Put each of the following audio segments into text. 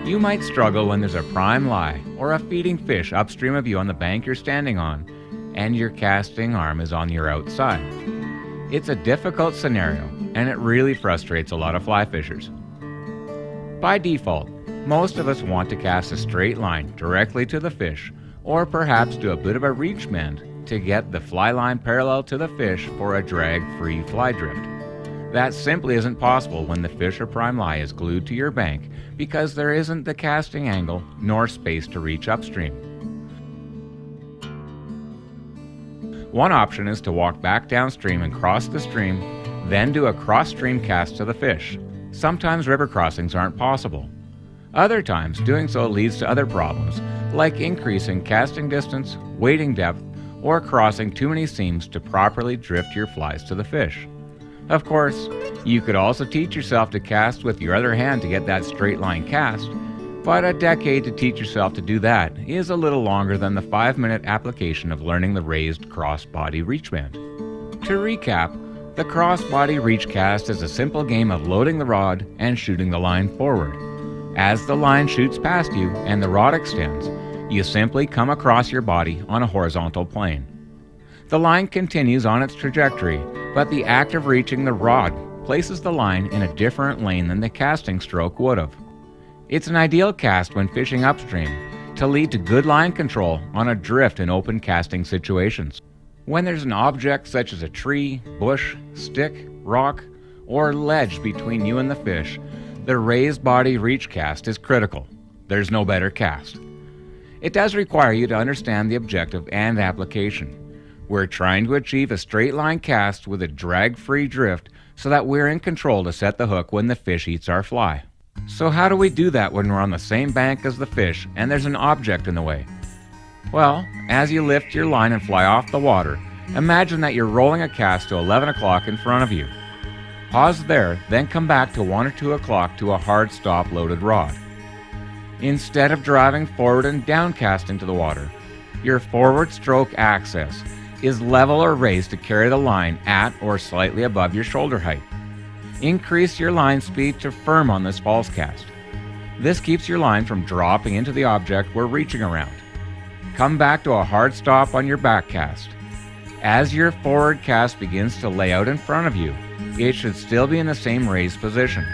You might struggle when there's a prime lie or a feeding fish upstream of you on the bank you're standing on, and your casting arm is on your outside. It's a difficult scenario, and it really frustrates a lot of fly fishers. By default, most of us want to cast a straight line directly to the fish, or perhaps do a bit of a reach bend to get the fly line parallel to the fish for a drag-free fly drift. That simply isn't possible when the fish or prime lie is glued to your bank because there isn't the casting angle nor space to reach upstream. One option is to walk back downstream and cross the stream, then do a cross-stream cast to the fish. Sometimes river crossings aren't possible. Other times, doing so leads to other problems, like increasing casting distance, wading depth, or crossing too many seams to properly drift your flies to the fish. Of course, you could also teach yourself to cast with your other hand to get that straight line cast, but a decade to teach yourself to do that is a little longer than the 5-minute application of learning the raised cross-body reach bend. To recap, the cross-body reach cast is a simple game of loading the rod and shooting the line forward. As the line shoots past you and the rod extends, you simply come across your body on a horizontal plane. The line continues on its trajectory, but the act of reaching the rod places the line in a different lane than the casting stroke would have. It's an ideal cast when fishing upstream to lead to good line control on a drift in open casting situations. When there's an object such as a tree, bush, stick, rock, or ledge between you and the fish, the raised body reach cast is critical. There's no better cast. It does require you to understand the objective and application. We're trying to achieve a straight line cast with a drag-free drift so that we're in control to set the hook when the fish eats our fly. So how do we do that when we're on the same bank as the fish and there's an object in the way? Well, as you lift your line and fly off the water, imagine that you're rolling a cast to 11 o'clock in front of you. Pause there, then come back to 1 or 2 o'clock to a hard stop loaded rod. Instead of driving forward and down casting to the water, your forward stroke axis is level or raised to carry the line at or slightly above your shoulder height. Increase your line speed to firm on this false cast. This keeps your line from dropping into the object we're reaching around. Come back to a hard stop on your back cast. As your forward cast begins to lay out in front of you, it should still be in the same raised position.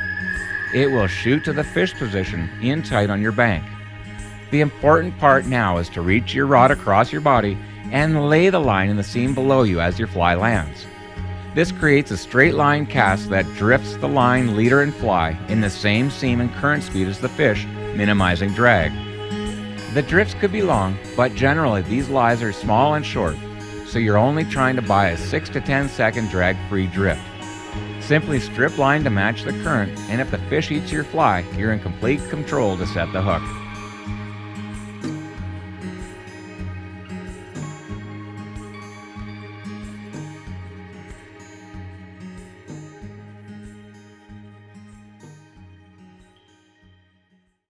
It will shoot to the fish position in tight on your bank. The important part now is to reach your rod across your body and lay the line in the seam below you as your fly lands. This creates a straight line cast that drifts the line, leader, and fly in the same seam and current speed as the fish, minimizing drag. The drifts could be long, but generally these lies are small and short, so you're only trying to buy a 6 to 10 second drag-free drift. Simply strip line to match the current, and if the fish eats your fly, you're in complete control to set the hook.